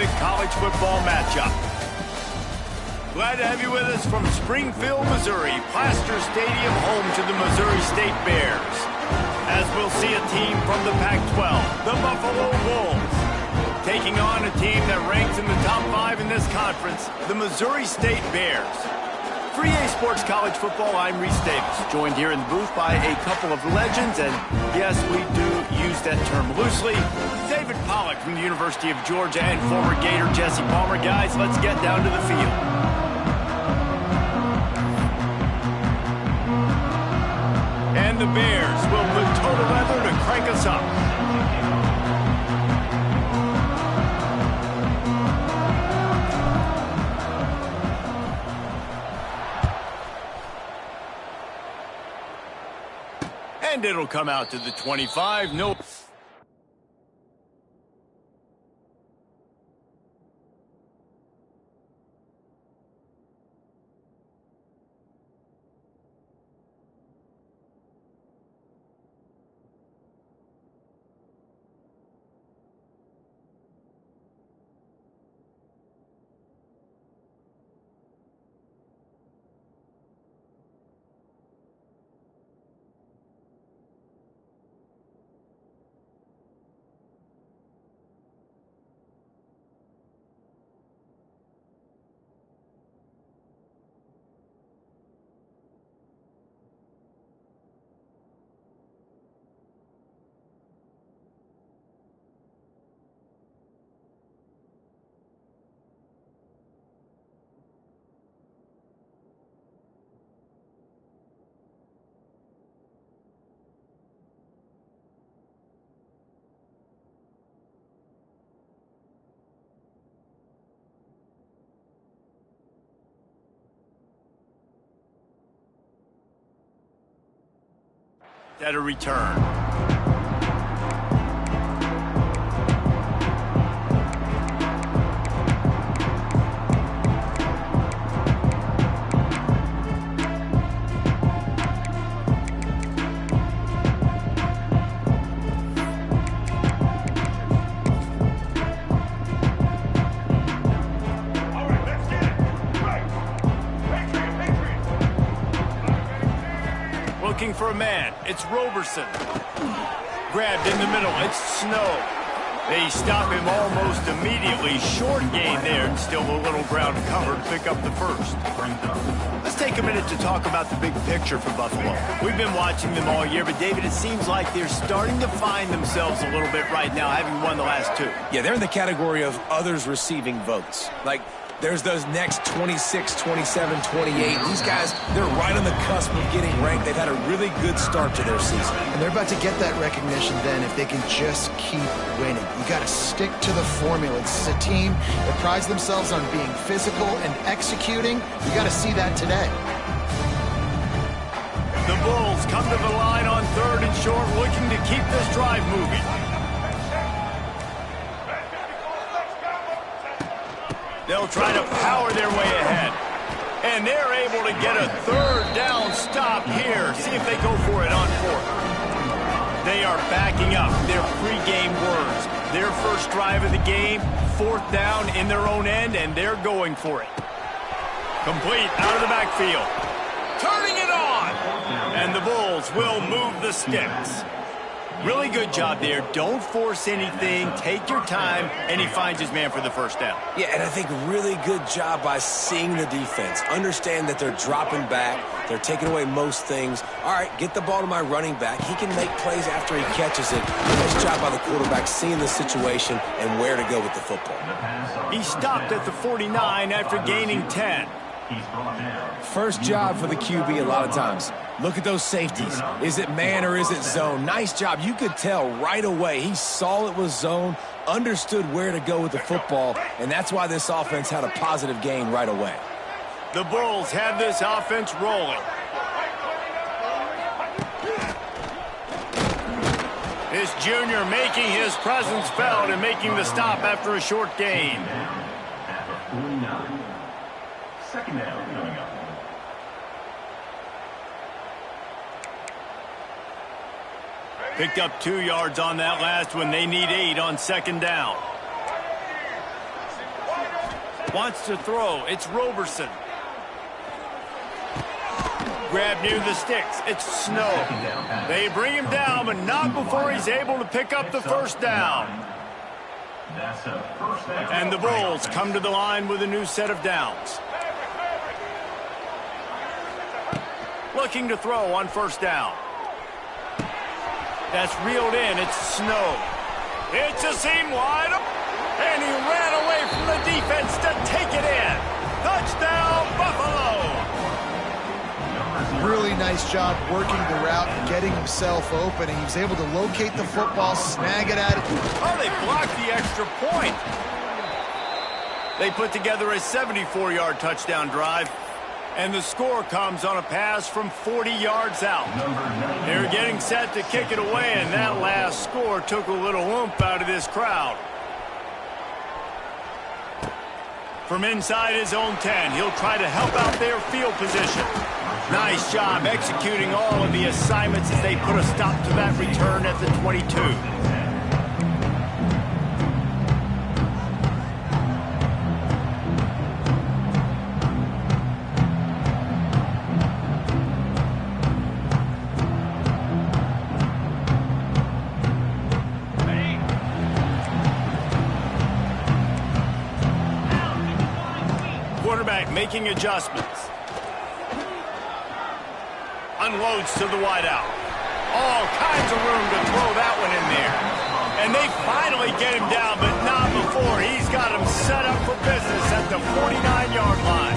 epic college football matchup. Glad to have you with us from Springfield, Missouri, Plaster Stadium, home to the Missouri State Bears. As we'll see a team from the Pac-12, the Buffalo Wolves, taking on a team that ranks in the top 5 in this conference, the Missouri State Bears. For EA Sports College Football, I'm Reese Davis, joined here in the booth by a couple of legends, and yes, we do use that term loosely. David Pollack from the University of Georgia and former Gator Jesse Palmer. Guys, let's get down to the field. And the Bears will put total weather to crank us up. And it'll come out to the 25. No. At a return. Looking for a man. It's Roberson. Grabbed in the middle. It's Snow. They stop him almost immediately. Short gain there, and still a little ground cover to pick up the first. Let's take a minute to talk about the big picture for Buffalo. We've been watching them all year, but David, it seems like they're starting to find themselves a little bit right now, having won the last 2. Yeah, they're in the category of others receiving votes. Like, there's those next 26, 27, 28. These guys, they're right on the cusp of getting ranked. They've had a really good start to their season. And they're about to get that recognition then if they can just keep winning. You got to stick to the formula. It's a team that prides themselves on being physical and executing. You got to see that today. The Bulls come to the line on 3rd and short, looking to keep this drive moving. They'll try to power their way ahead. And they're able to get a 3rd down stop here. See if they go for it on 4th. They are backing up their pregame words. Their first drive of the game, 4th down in their own end, and they're going for it. Complete out of the backfield. Turning it on. And the Bulls will move the sticks. Really good job there. Don't force anything. Take your time. And he finds his man for the first down. Yeah, and I think really good job by seeing the defense. Understand that they're dropping back. They're taking away most things. All right, get the ball to my running back. He can make plays after he catches it. Nice job by the quarterback seeing the situation and where to go with the football. He stopped at the 49 after gaining 10. First job for the QB a lot of times. Look at those safeties. Is it man or is it zone? Nice job. You could tell right away. He saw it was zone, understood where to go with the football, and that's why this offense had a positive gain right away. The Bulls have this offense rolling. This junior making his presence felt and making the stop after a short gain. At the 49. Second down coming up. Picked up 2 yards on that last one. They need 8 on second down. Wants to throw. It's Roberson. Grab near the sticks. It's Snow. They bring him down, but not before he's able to pick up the first down. And the Bulls come to the line with a new set of downs. Looking to throw on first down. That's reeled in. It's Snow. It's a seam wide open. And he ran away from the defense to take it in. Touchdown, Buffalo. Really nice job working the route and getting himself open. And he was able to locate the football, snag it at it. Oh, they blocked the extra point. They put together a 74-yard touchdown drive. And the score comes on a pass from 40 yards out. They're getting set to kick it away, and that last score took a little oomph out of this crowd. From inside his own 10, he'll try to help out their field position. Nice job executing all of the assignments as they put a stop to that return at the 22. Quarterback making adjustments. Unloads to the wideout. All kinds of room to throw that one in there. And they finally get him down, but not before he's got him set up for business at the 49-yard line.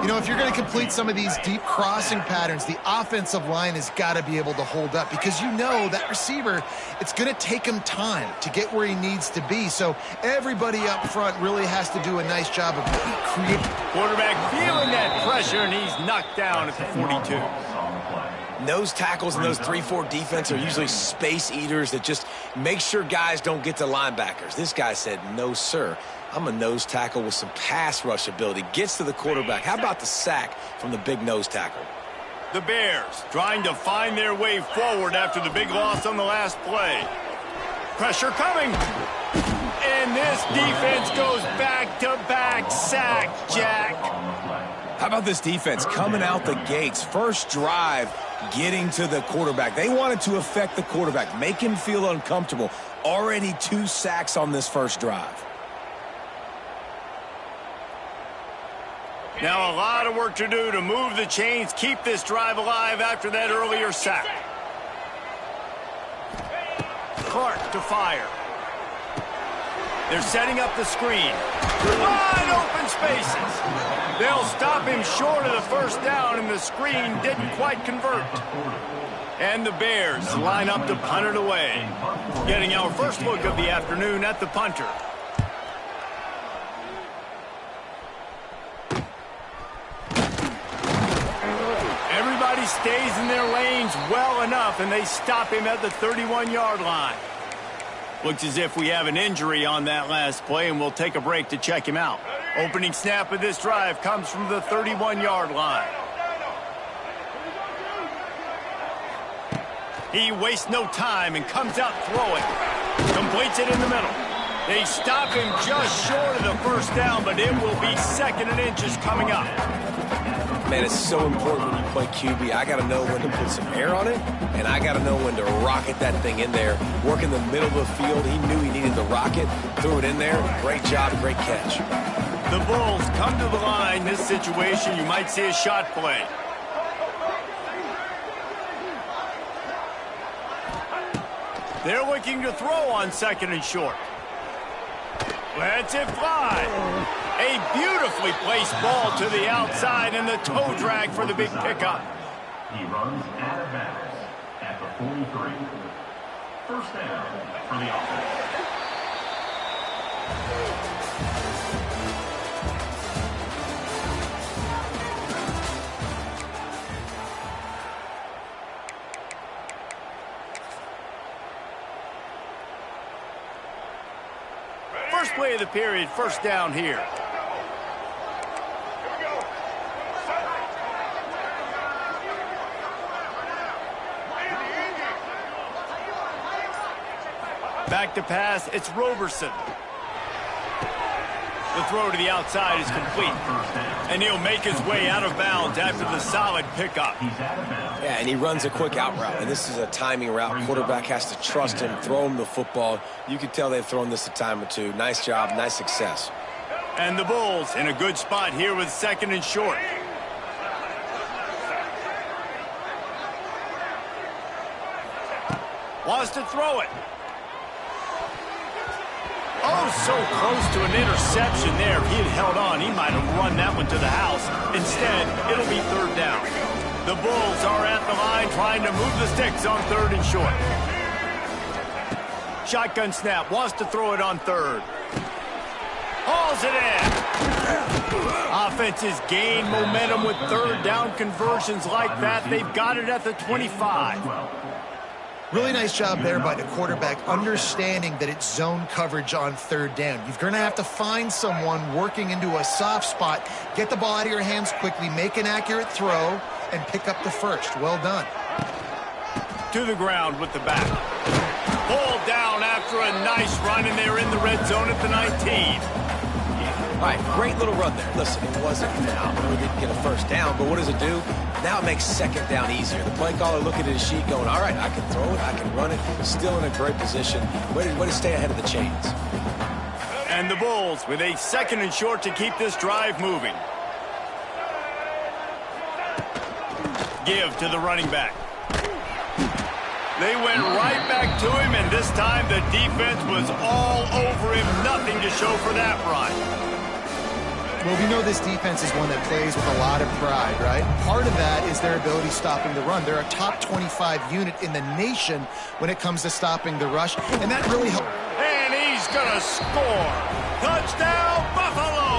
You know, if you're going to complete some of these deep crossing patterns, the offensive line has got to be able to hold up because you know that receiver, it's going to take him time to get where he needs to be. So everybody up front really has to do a nice job of creating. Quarterback feeling that pressure, and he's knocked down at the 42. Nose tackles in those 3-4 defense are usually space eaters that just make sure guys don't get to linebackers. This guy said, no, sir. I'm a nose tackle with some pass rush ability. Gets to the quarterback. How about the sack from the big nose tackle? The Bears trying to find their way forward after the big loss on the last play. Pressure coming. And this defense goes back-to-back sack, Jack. How about this defense coming out the gates? First drive, getting to the quarterback. They wanted to affect the quarterback, make him feel uncomfortable. Already 2 sacks on this first drive. Now a lot of work to do to move the chains, keep this drive alive after that earlier sack. Clark to fire. They're setting up the screen. Wide open spaces. They'll stop him short of the first down, and the screen didn't quite convert. And the Bears line up to punt it away. Getting our first look of the afternoon at the punter. Everybody stays in their lanes well enough, and they stop him at the 31-yard line. Looks as if we have an injury on that last play, and we'll take a break to check him out. Opening snap of this drive comes from the 31-yard line. He wastes no time and comes out throwing. Completes it in the middle. They stop him just short of the first down, but it will be 2nd and inches coming up. Man, it's so important when you play QB. I got to know when to put some air on it, and I got to know when to rocket that thing in there. Work in the middle of the field. He knew he needed the rocket, threw it in there. Great job, great catch. The Bulls come to the line. This situation, you might see a shot play. They're looking to throw on 2nd and short. Lets it fly. A beautifully placed ball to the outside, and the toe drag for the big pickup. He runs out of bounds at the 43. First down for the offense. First play of the period, first down here. Back to pass, it's Roberson. The throw to the outside is complete. And he'll make his way out of bounds after the solid pickup. Yeah, and he runs a quick out route, and this is a timing route. Quarterback has to trust him, throw him the football. You can tell they've thrown this a time or two. Nice job, nice success. And the Bulls in a good spot here with 2nd and short. Wants to throw it. Oh, so close to an interception there. If he had held on, he might have run that one to the house. Instead, it'll be 3rd down. The Bulls are at the line trying to move the sticks on 3rd and short. Shotgun snap. Wants to throw it on 3rd. Hauls it in. Offenses gain momentum with 3rd down conversions like that. They've got it at the 25. Really nice job there by the quarterback, understanding that it's zone coverage on 3rd down. You're going to have to find someone working into a soft spot, get the ball out of your hands quickly, make an accurate throw, and pick up the first. Well done. To the ground with the back. Pulled down after a nice run, and they're in the red zone at the 19. All right, great little run there. Listen, it wasn't phenomenal. We didn't get a 1st down, but what does it do? Now it makes 2nd down easier. The play caller looking at his sheet going, all right, I can throw it, I can run it. Still in a great position. Way to stay ahead of the chains. And the Bulls with a 2nd and short to keep this drive moving. Give to the running back. They went right back to him, and this time the defense was all over him. Nothing to show for that run. Well, we know this defense is one that plays with a lot of pride, right? Part of that is their ability stopping the run. They're a top 25 unit in the nation when it comes to stopping the rush, and that really helps. And he's going to score. Touchdown, Buffalo!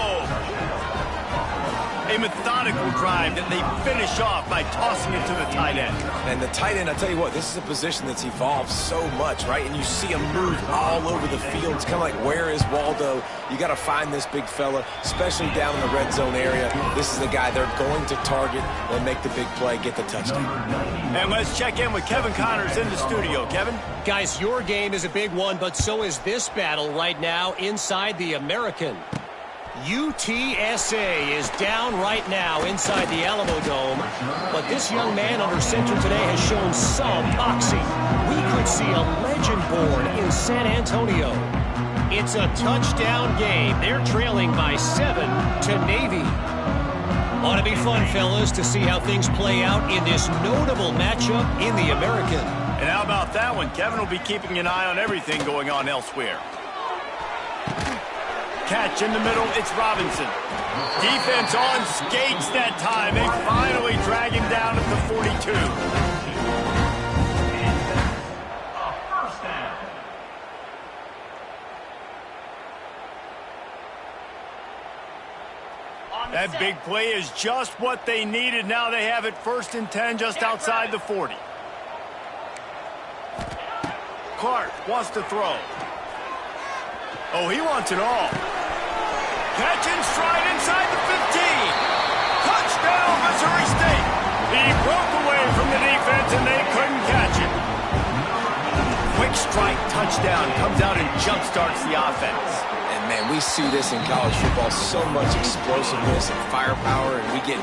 A methodical drive that they finish off by tossing it to the tight end. And the tight end, I tell you what, this is a position that's evolved so much, right? And you see him move all over the field. It's kind of like, where is Waldo? You got to find this big fella, especially down in the red zone area. This is the guy they're going to target and make the big play, get the touchdown. And let's check in with Kevin Connors in the studio. Kevin? Guys, your game is a big one, but so is this battle right now inside the American. UTSA is down right now inside the Alamo Dome, but this young man under center today has shown some moxie. We could see a legend born in San Antonio. It's a touchdown game. They're trailing by 7 to Navy. Ought to be fun, fellas, to see how things play out in this notable matchup in the American. And how about that one? Kevin will be keeping an eye on everything going on elsewhere. Catch in the middle, it's Robinson. Defense on skates that time. They finally drag him down at the 42. That big play is just what they needed. Now they have it 1st and 10 just outside the 40. Clark wants to throw. Oh, he wants it all. Catch in stride inside the 15. Touchdown, Missouri State. He broke away from the defense, and they couldn't catch it. Quick strike touchdown. Comes out and jump-starts the offense. And, man, we see this in college football, so much explosiveness and firepower, and we get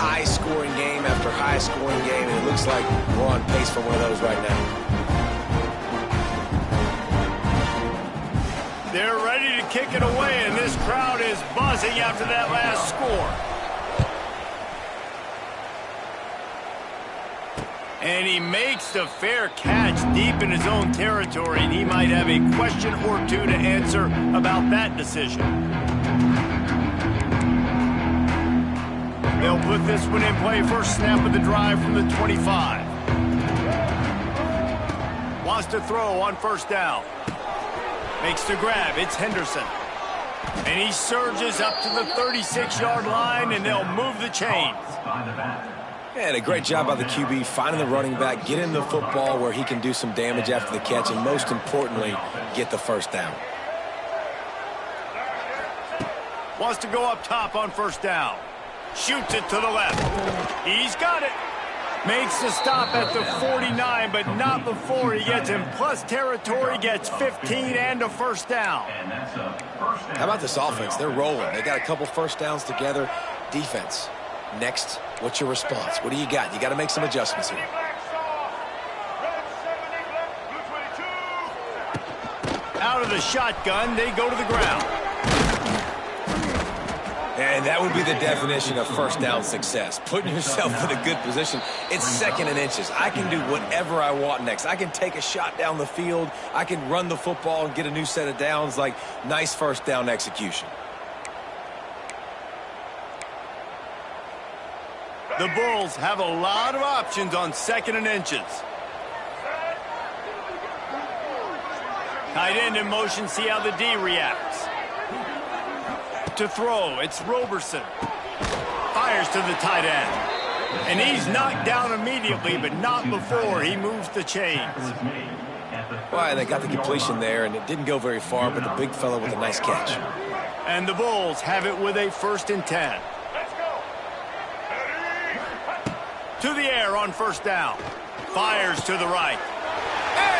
high-scoring game after high-scoring game, and it looks like we're on pace for one of those right now. They're ready to kick it away, and this crowd is buzzing after that last score. And he makes the fair catch deep in his own territory, and he might have a question or two to answer about that decision. They'll put this one in play. First snap of the drive from the 25. Wants to throw on 1st down. Makes the grab. It's Henderson. And he surges up to the 36-yard line, and they'll move the chains. And a great job by the QB, finding the running back, getting the football where he can do some damage after the catch, and most importantly, get the 1st down. Wants to go up top on 1st down. Shoots it to the left. He's got it. Makes the stop at the 49, but not before he gets in plus territory, gets 15 and a first down. How about this offense? They're rolling. They got a couple first downs together. Defense, next, what's your response? What do you got? You got to make some adjustments here. Out of the shotgun, they go to the ground. And that would be the definition of first down success. Putting yourself in a good position. It's 2nd and inches. I can do whatever I want next. I can take a shot down the field. I can run the football and get a new set of downs. Like, nice first down execution. The Bulls have a lot of options on 2nd and inches. Tight end in motion, see how the D reacts. To throw, it's Roberson. Fires to the tight end. And he's knocked down immediately, but not before he moves the chains. Well, they got the completion there, and it didn't go very far, but the big fella with a nice catch. And the Bulls have it with a 1st and 10. To the air on 1st down. Fires to the right.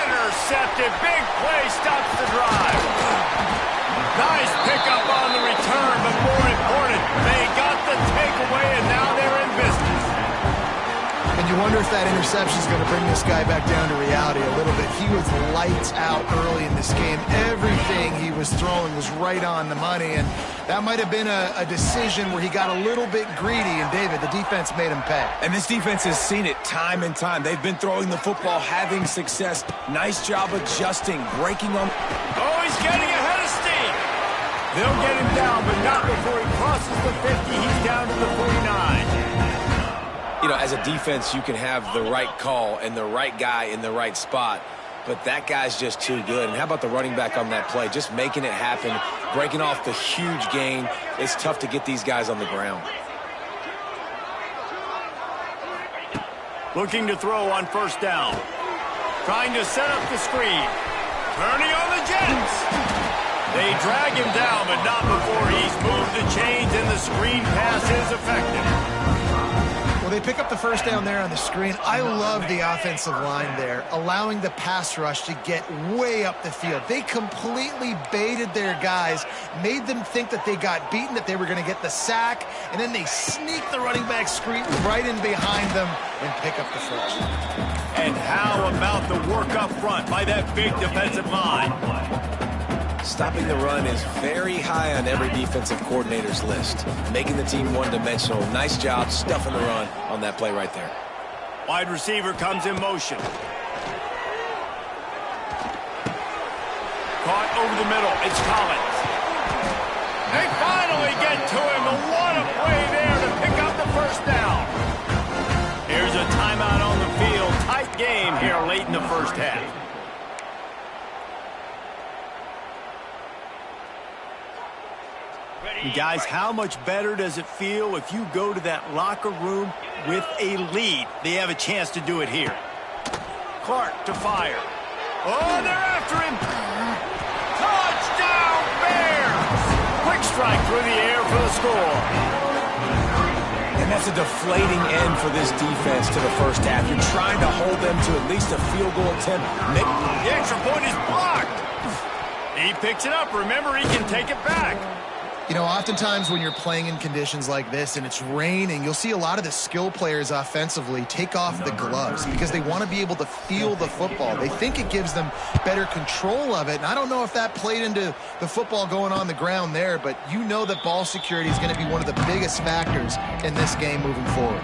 Intercepted. Big play stops the drive. Nice pickup on the return, but more important, they got the takeaway, and now they're in business. And you wonder if that interception is going to bring this guy back down to reality a little bit. He was lights out early in this game. Everything he was throwing was right on the money, and that might have been a decision where he got a little bit greedy, and David, the defense made him pay. And this defense has seen it time and time. They've been throwing the football, having success. Nice job adjusting, breaking on. Oh, he's getting ahead of steam. They'll get him down, but not before he crosses the 50. He's down to the 49. You know, as a defense, you can have the right call and the right guy in the right spot, but that guy's just too good. And how about the running back on that play? Just making it happen, breaking off the huge gain. It's tough to get these guys on the ground. Looking to throw on 1st down. Trying to set up the screen. Turning on the Jets. They drag him down, but not before he's moved the chains, and the screen pass is effective. Well, they pick up the 1st down there on the screen. I love the offensive line there, allowing the pass rush to get way up the field. They completely baited their guys, made them think that they got beaten, that they were going to get the sack, and then they sneak the running back screen right in behind them and pick up the first. And how about the work up front by that big defensive line? Stopping the run is very high on every defensive coordinator's list. Making the team one-dimensional. Nice job stuffing the run on that play right there. Wide receiver comes in motion. Caught over the middle. It's Collins. They finally get to him. But what a play there to pick up the 1st down. Here's a timeout on the field. Tight game here late in the 1st half. Guys, how much better does it feel if you go to that locker room with a lead? They have a chance to do it here. Clark to fire. Oh, they're after him. Touchdown, Bears! Quick strike through the air for the score. And that's a deflating end for this defense to the 1st half. You're trying to hold them to at least a field goal attempt. The extra point is blocked. He picks it up. Remember, he can take it back. You know, oftentimes when you're playing in conditions like this and it's raining, you'll see a lot of the skill players offensively take off the gloves because they want to be able to feel the football. They think it gives them better control of it. And I don't know if that played into the football going on the ground there, but you know that ball security is going to be one of the biggest factors in this game moving forward.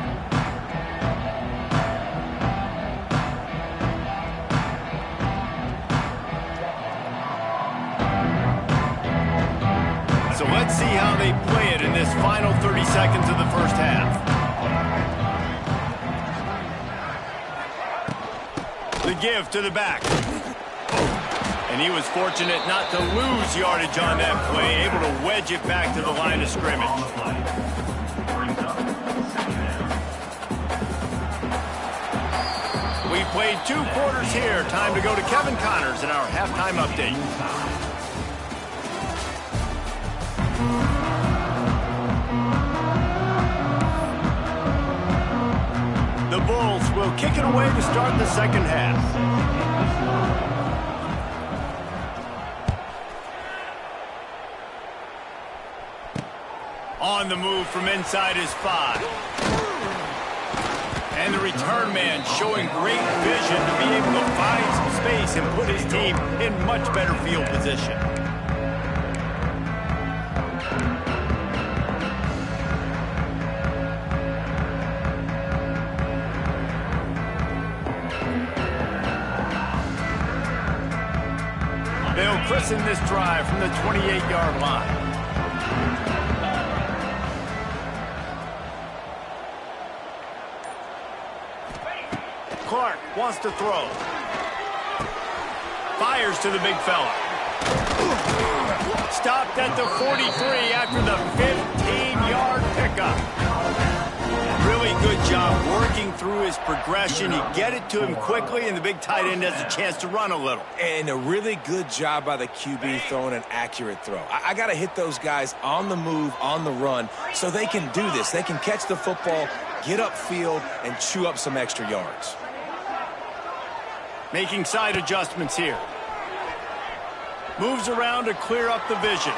So let's see how they play it in this final 30 seconds of the 1st half. The give to the back. And he was fortunate not to lose yardage on that play, able to wedge it back to the line of scrimmage. We played 2 quarters here. Time to go to Kevin Connors in our halftime update. The Bulls We'll kick it away to start the second half. On the move from inside his 5. And the return man showing great vision to be able to find some space and put his team in much better field position. They'll christen this drive from the 28-yard line. Clark wants to throw. Fires to the big fella. Stopped at the 43 after the 15-yard pickup. Really good job working through his progression. You get it to him quickly, and the big tight end has a chance to run a little. And a really good job by the QB throwing an accurate throw. I got to hit those guys on the move, on the run, so they can do this. They can catch the football, get upfield, and chew up some extra yards. Making side adjustments here. Moves around to clear up the vision.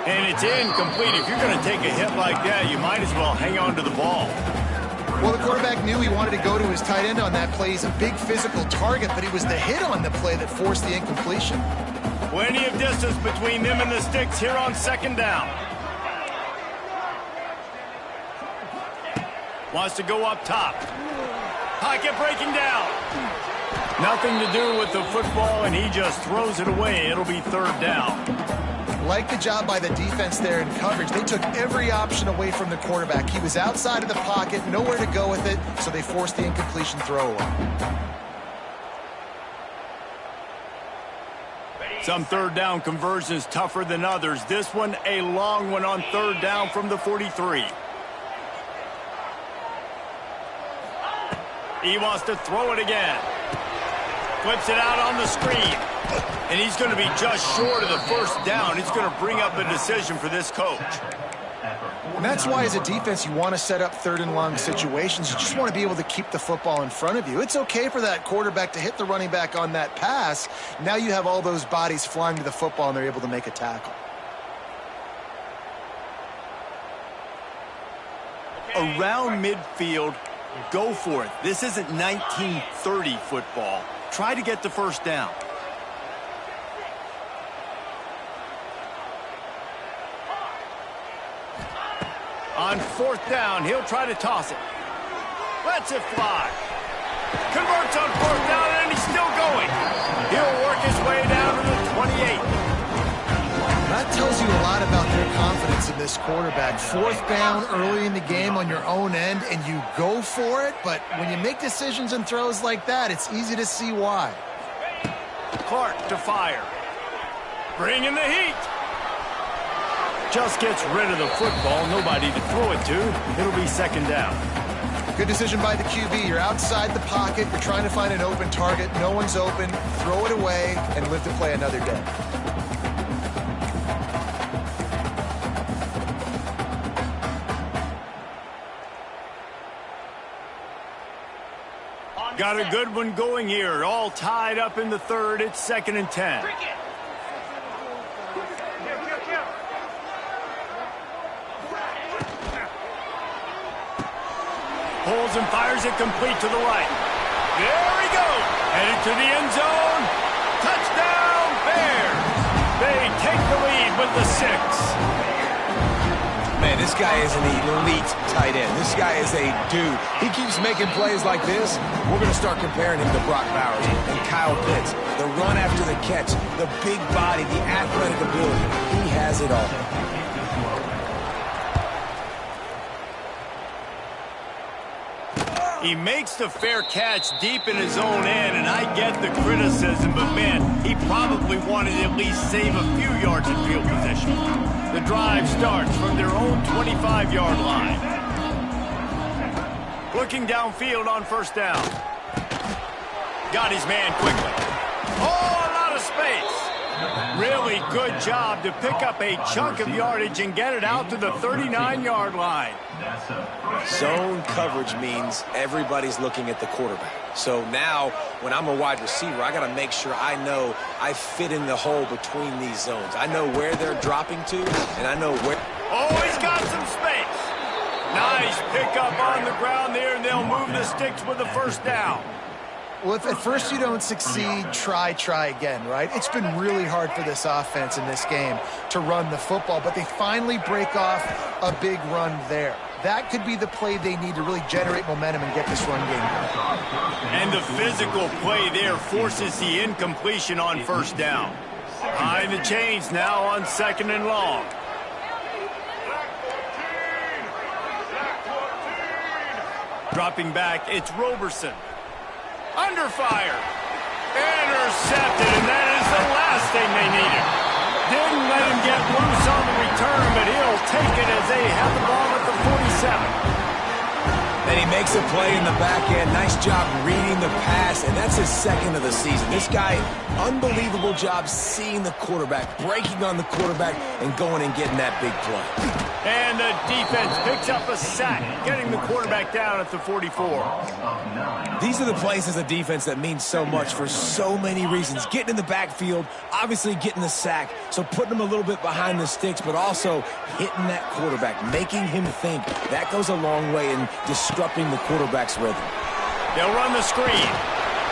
And it's incomplete. If you're going to take a hit like that, you might as well hang on to the ball. Well, the quarterback knew he wanted to go to his tight end on that play. He's a big physical target, but it was the hit on the play that forced the incompletion. Plenty of distance between them and the sticks here on second down. Wants to go up top. Pocket breaking down. Nothing to do with the football, and he just throws it away. It'll be third down. Like the job by the defense there in coverage. They took every option away from the quarterback. He was outside of the pocket, nowhere to go with it, so they forced the incompletion throwaway. Some third down conversions tougher than others. This one, a long one on third down from the 43. He wants to throw it again. Flips it out on the screen. And he's going to be just short of the first down. It's going to bring up a decision for this coach. And that's why as a defense you want to set up third and long situations. You just want to be able to keep the football in front of you. It's okay for that quarterback to hit the running back on that pass. Now you have all those bodies flying to the football and they're able to make a tackle. Around midfield, go for it. This isn't 1930 football. Try to get the first down. On fourth down, he'll try to toss it. Lets it fly. Converts on fourth down, and he's still going. He'll work his way down to the 28. That tells you a lot about their confidence in this quarterback. Fourth down early in the game on your own end, and you go for it. But when you make decisions and throws like that, it's easy to see why. Clark to fire. Bringing the heat. Just gets rid of the football. Nobody to throw it to. It'll be second down. Good decision by the QB. You're outside the pocket. You're trying to find an open target. No one's open. Throw it away and live to play another day. Got a good one going here. All tied up in the third. It's 2nd and 10. Pulls and fires it complete to the right. There we go. Headed to the end zone. Touchdown, Bears. They take the lead with the 6. Man, this guy is an elite tight end. This guy is a dude. He keeps making plays like this. We're going to start comparing him to Brock Bowers and Kyle Pitts. The run after the catch, the big body, the athletic ability. He has it all. He makes the fair catch deep in his own end, and I get the criticism, but man, he probably wanted to at least save a few yards in field position. The drive starts from their own 25-yard line. Looking downfield on first down. Got his man quickly. Oh, a lot of space. Really good job to pick up a chunk of yardage and get it out to the 39-yard line. Zone coverage means everybody's looking at the quarterback. So now, when I'm a wide receiver, I got to make sure I know I fit in the hole between these zones. I know where they're dropping to, and I know where... Oh, he's got some space. Nice pickup on the ground there, and they'll move the sticks with the first down. Well, if at first you don't succeed, try again, right? It's been really hard for this offense in this game to run the football, but they finally break off a big run there. That could be the play they need to really generate momentum and get this run game going. And the physical play there forces the incompletion on first down. Behind the chains now on 2nd and long. Dropping back, it's Roberson. Under fire. Intercepted, and that is the last thing they needed. Didn't let him get loose on the return, but he'll take it as they have the ball at the 47. And he makes a play in the back end. Nice job reading the pass, and that's his second of the season. This guy, unbelievable job seeing the quarterback, breaking on the quarterback, and going and getting that big play. And the defense picks up a sack, getting the quarterback down at the 44. These are the plays as a defense that mean so much for so many reasons. Getting in the backfield, obviously getting the sack, so putting him a little bit behind the sticks, but also hitting that quarterback, making him think. That goes a long way in disrupting the quarterback's rhythm. They'll run the screen.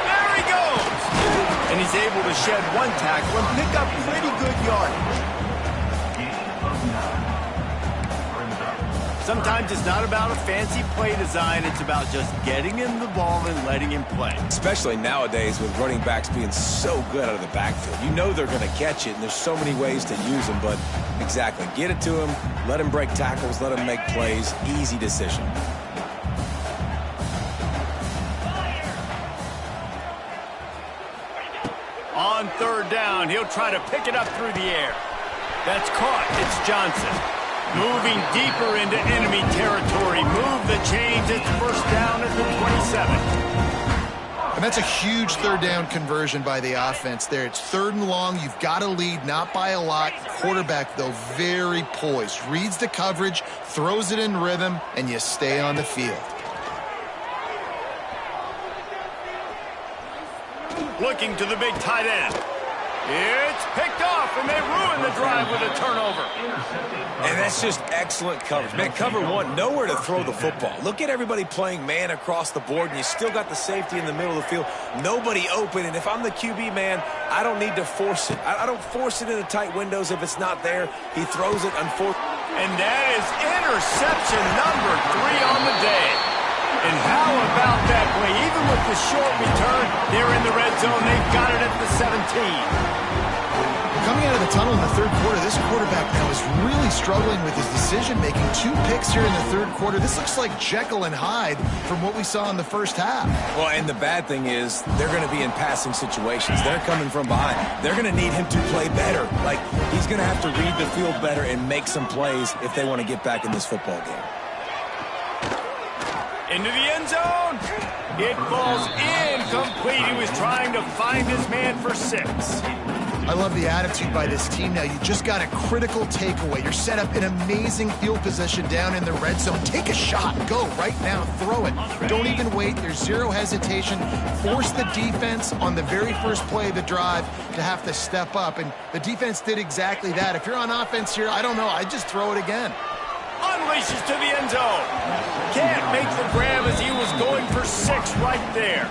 There he goes! And he's able to shed one tackle and pick up pretty good yardage. Sometimes it's not about a fancy play design. It's about just getting him the ball and letting him play. Especially nowadays with running backs being so good out of the backfield. You know they're going to catch it, and there's so many ways to use them. But exactly, get it to him, let him break tackles, let him make plays. Easy decision. On 3rd down, he'll try to pick it up through the air. That's caught. It's Johnson. Moving deeper into enemy territory. Move the chains. It's first down at the 27. And that's a huge 3rd down conversion by the offense there. It's 3rd and long. You've got to lead, not by a lot. Quarterback, though, very poised. Reads the coverage, throws it in rhythm, and you stay on the field. Looking to the big tight end. It's picked off, and they ruin the drive with a turnover. And that's just excellent coverage. Man, cover one, nowhere to throw the football. Look at everybody playing man across the board, and you still got the safety in the middle of the field. Nobody open, and if I'm the QB, man, I don't need to force it. I don't force it into tight windows if it's not there. He throws it, unfortunately. And that is interception number 3 on the day. And how about that play? Even with the short return, they're in the red zone. They've got it at the 17. Coming out of the tunnel in the 3rd quarter, this quarterback now is really struggling with his decision-making. 2 picks here in the 3rd quarter. This looks like Jekyll and Hyde from what we saw in the first half. Well, and the bad thing is they're going to be in passing situations. They're coming from behind. They're going to need him to play better. Like, he's going to have to read the field better and make some plays if they want to get back in this football game. Into the end zone. It falls incomplete. He was trying to find his man for 6. I love the attitude by this team now. You just got a critical takeaway. You're set up in amazing field position down in the red zone. Take a shot. Go right now. Throw it. Don't even wait. There's zero hesitation. Force the defense on the very first play of the drive to have to step up. And the defense did exactly that. If you're on offense here, I don't know. I'd just throw it again. Unleashes to the end zone. Can't make the grab as he was going for 6 right there.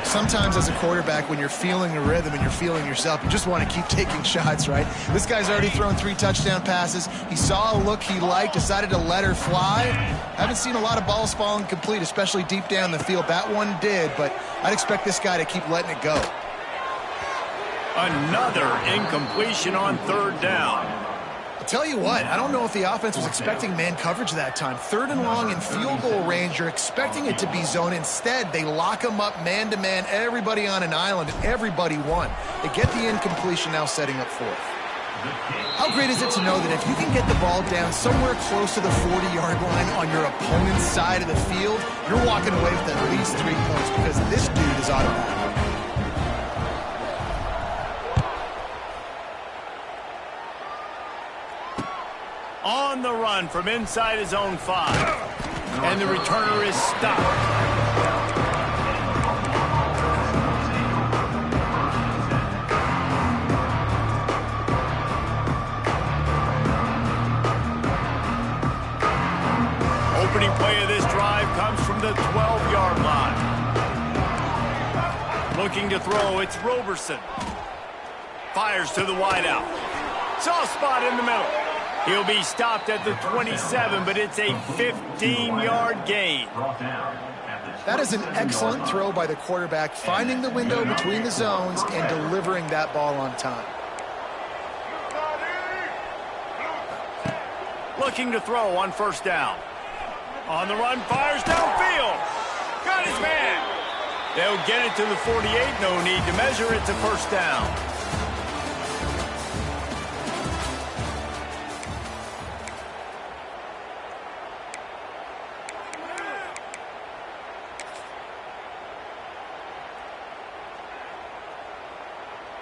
Sometimes as a quarterback, when you're feeling the rhythm and you're feeling yourself, you just want to keep taking shots, right? This guy's already thrown 3 touchdown passes. He saw a look he liked, decided to let her fly. Haven't seen a lot of balls falling complete, especially deep down the field. That one did, but I'd expect this guy to keep letting it go. Another incompletion on 3rd down. Tell you what, I don't know if the offense was expecting man coverage that time. 3rd and long in field goal range, you're expecting it to be zone. Instead, they lock them up man-to-man, everybody on an island, and everybody won. They get the incompletion, now setting up 4th. How great is it to know that if you can get the ball down somewhere close to the 40-yard line on your opponent's side of the field, you're walking away with at least 3 points because this dude is automatic. On the run from inside his own 5. And the returner is stopped. Opening play of this drive comes from the 12-yard line. Looking to throw, it's Roberson. Fires to the wideout. Soft spot in the middle. He'll be stopped at the 27, but it's a 15-yard gain. That is an excellent throw by the quarterback, finding the window between the zones and delivering that ball on time. Looking to throw on first down. On the run, fires downfield. Got his man. They'll get it to the 48. No need to measure. It's a first down.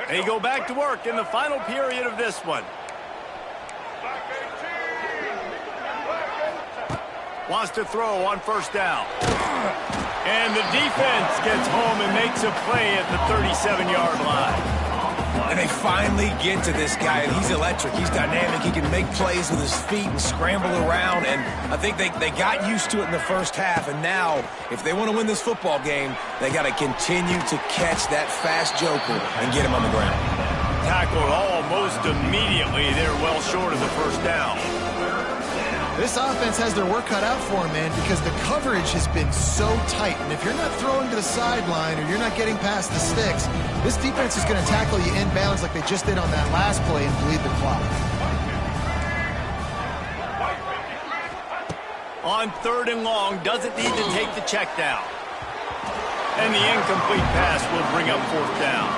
They go back to work in the final period of this one. Wants to throw on first down. And the defense gets home and makes a play at the 37-yard line. And they finally get to this guy, and he's electric. He's dynamic. He can make plays with his feet and scramble around, and I think they got used to it in the first half, and now, if they want to win this football game, they got to continue to catch that fast joker and get him on the ground. Tackled almost immediately. They're well short of the first down. This offense has their work cut out for them, man, because the coverage has been so tight. And if you're not throwing to the sideline or you're not getting past the sticks, this defense is going to tackle you inbounds like they just did on that last play and bleed the clock. On 3rd and long, doesn't need to take the check down. And the incomplete pass will bring up 4th down.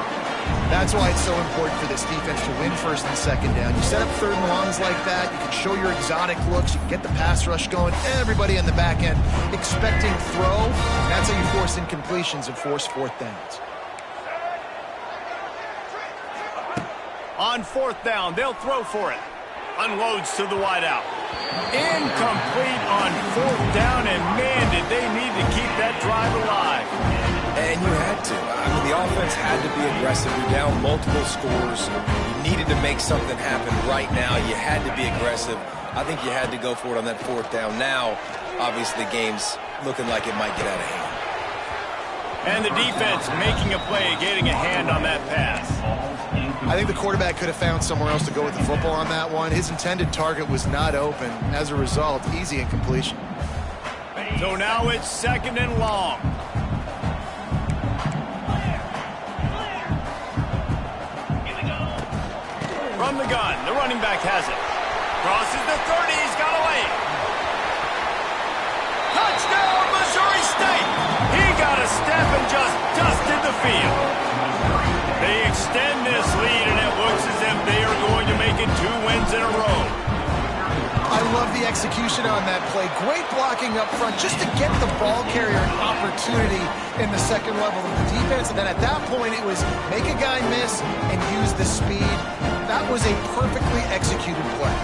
That's why it's so important for this defense to win 1st and 2nd down. You set up 3rd and longs like that, you can show your exotic looks, you can get the pass rush going, everybody in the back end expecting throw. That's how you force incompletions and force 4th downs. On 4th down, they'll throw for it. Unloads to the wideout. Incomplete on 4th down, and man, did they need to keep that drive alive. And you had to. I mean, the offense had to be aggressive. You're down multiple scores. You needed to make something happen right now. You had to be aggressive. I think you had to go for it on that 4th down. Now, obviously, the game's looking like it might get out of hand. And the defense making a play, getting a hand on that pass. I think the quarterback could have found somewhere else to go with the football on that one. His intended target was not open. As a result, easy incompletion. So now it's 2nd and long. From the gun, the running back has it. Crosses the 30, he's got away. Touchdown, Missouri State! He got a step and just dusted the field. They extend this lead, and it looks as if they are going to make it 2 wins in a row. I love the execution on that play. Great blocking up front just to get the ball carrier an opportunity in the 2nd level of the defense. And then at that point, it was make a guy miss and use the speed. That was a perfectly executed play.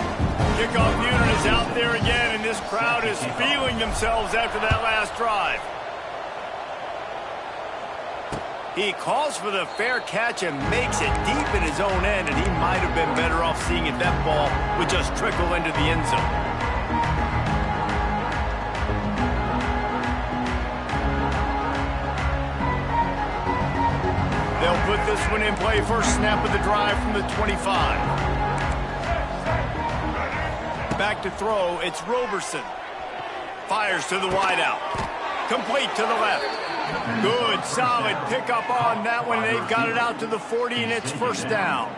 Kickoff unit is out there again, and this crowd is feeling themselves after that last drive. He calls for the fair catch and makes it deep in his own end, and he might have been better off seeing if that ball would just trickle into the end zone. They'll put this one in play. First snap of the drive from the 25. Back to throw, it's Roberson. Fires to the wideout. Complete to the left. Good, solid pickup on that one. They've got it out to the 40, and it's 1st down.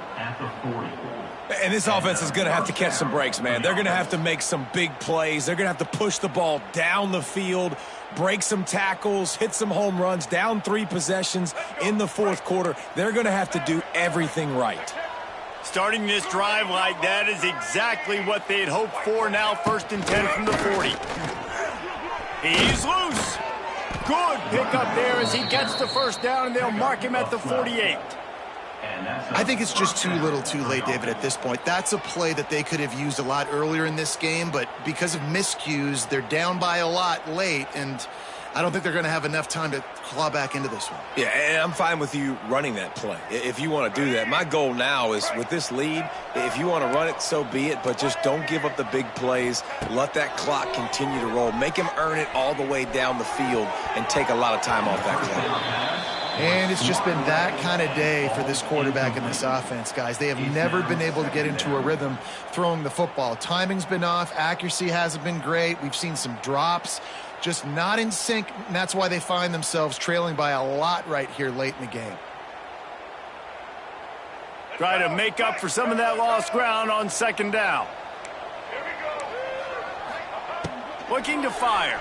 And this offense is going to have to catch some breaks, man. They're going to have to make some big plays. They're going to have to push the ball down the field, break some tackles, hit some home runs, down 3 possessions in the 4th quarter. They're going to have to do everything right. Starting this drive like that is exactly what they'd hoped for. Now 1st and 10 from the 40. He's loose. Good pickup there as he gets the 1st down, and they'll mark him at the 48. I think it's just too little too late, David, at this point. That's a play that they could have used a lot earlier in this game, but because of miscues, they're down by a lot late, and I don't think they're going to have enough time to claw back into this one. Yeah, and I'm fine with you running that play if you want to do that. My goal now is with this lead, if you want to run it, so be it, but just don't give up the big plays. Let that clock continue to roll. Make him earn it all the way down the field and take a lot of time off that clock. And it's just been that kind of day for this quarterback and this offense, guys. They have never been able to get into a rhythm throwing the football. Timing's been off. Accuracy hasn't been great. We've seen some drops. Just not in sync, and that's why they find themselves trailing by a lot right here late in the game. Try to make up for some of that lost ground on second down. Looking to fire.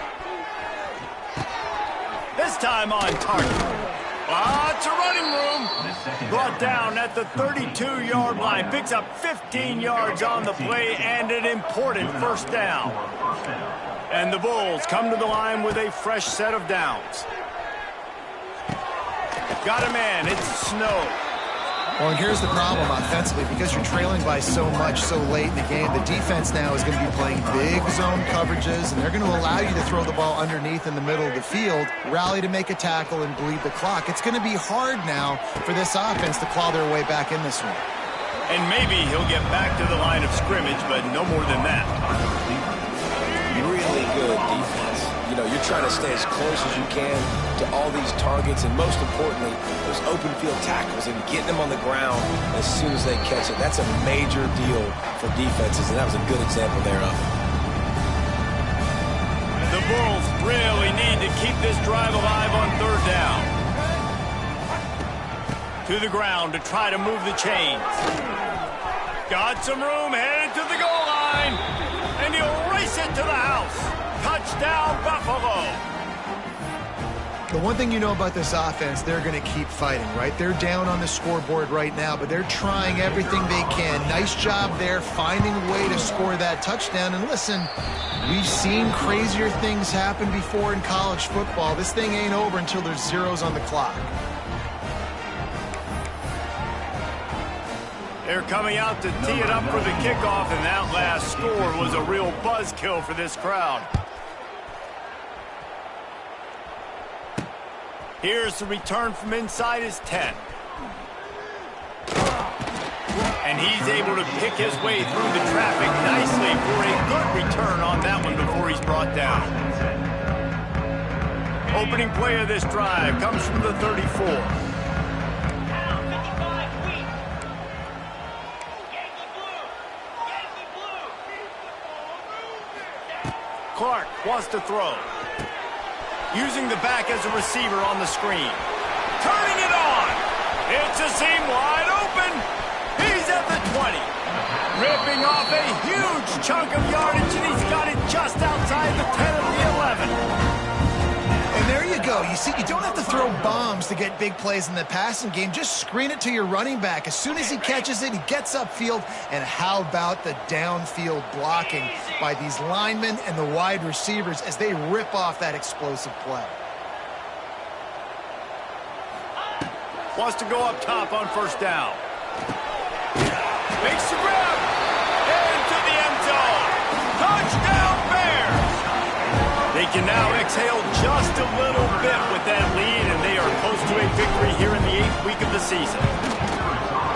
This time on target. Lots of running room. Brought down at the 32-yard line. Picks up 15 yards on the play and an important first down. And the Bulls come to the line with a fresh set of downs. Got a man. It's Snow. Well, and here's the problem offensively. Because you're trailing by so much so late in the game, the defense now is going to be playing big zone coverages, and they're going to allow you to throw the ball underneath in the middle of the field, rally to make a tackle, and bleed the clock. It's going to be hard now for this offense to claw their way back in this one. And maybe he'll get back to the line of scrimmage, but no more than that. Really good defense. You know, you're trying to stay as close as you can to all these targets, and most importantly, those open field tackles and getting them on the ground as soon as they catch it. That's a major deal for defenses, and that was a good example there of it. The Bulls really need to keep this drive alive on third down. To the ground to try to move the chains. Got some room, headed to the goal line. And he'll race it to the house. Touchdown, Buffalo. The one thing you know about this offense, they're going to keep fighting, right? They're down on the scoreboard right now, but they're trying everything they can. Nice job there, finding a way to score that touchdown. And listen, we've seen crazier things happen before in college football. This thing ain't over until there's zeros on the clock. They're coming out to tee it up for the kickoff, and that last score was a real buzzkill for this crowd. Here's the return from inside his 10. And he's able to pick his way through the traffic nicely for a good return on that one before he's brought down. Opening play of this drive comes from the 34. Clark wants to throw. Using the back as a receiver on the screen. Turning it on. It's a seam wide open. He's at the 20. Ripping off a huge chunk of yardage, and he's got it just outside the 10 of the 11. And there you go. You see, you don't have to throw bombs to get big plays in the passing game. Just screen it to your running back. As soon as he catches it, he gets upfield. And how about the downfield blocking by these linemen and the wide receivers as they rip off that explosive play? Wants to go up top on first down. Makes the grab. Into the end zone. Touchdown, Bears! They can now exhale just a little bit with that lead, and they are close to a victory here in the 8th week of the season.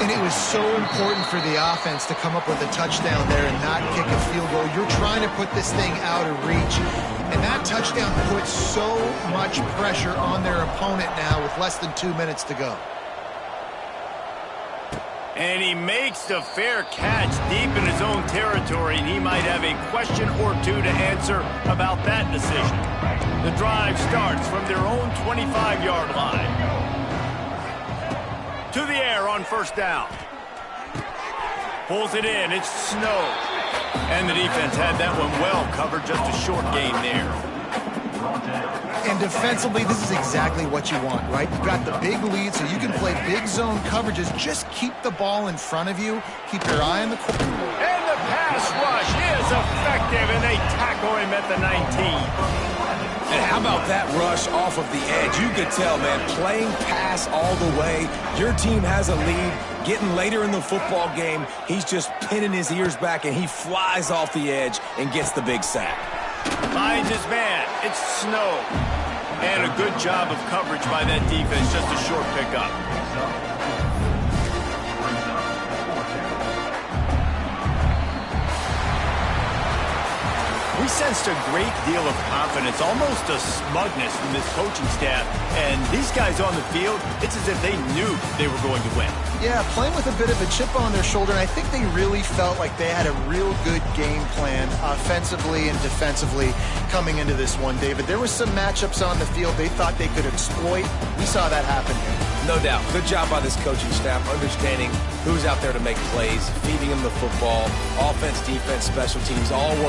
And it was so important for the offense to come up with a touchdown there and not kick a field goal. You're trying to put this thing out of reach, and that touchdown puts so much pressure on their opponent now with less than 2 minutes to go. And he makes the fair catch deep in his own territory, and he might have a question or two to answer about that decision. The drive starts from their own 25-yard line. To the air on first down. Pulls it in. It's Snow. And the defense had that one well covered. Just a short gain there. And defensively, this is exactly what you want, right? You've got the big lead, so you can play big zone coverages. Just keep the ball in front of you. Keep your eye on the corner. And the pass rush is effective, and they tackle for him at the 19. And how about that rush off of the edge? You could tell, man, playing pass all the way. Your team has a lead. Getting later in the football game, he's just pinning his ears back, and he flies off the edge and gets the big sack. Finds his man. It's Snow. And a good job of coverage by that defense. Just a short pickup. We sensed a great deal of confidence, almost a smugness from this coaching staff. And these guys on the field, it's as if they knew they were going to win. Yeah, playing with a bit of a chip on their shoulder, and I think they really felt like they had a real good game plan offensively and defensively coming into this one, David. There were some matchups on the field they thought they could exploit. We saw that happen here. No doubt. Good job by this coaching staff, understanding who's out there to make plays, feeding them the football, offense, defense, special teams, all work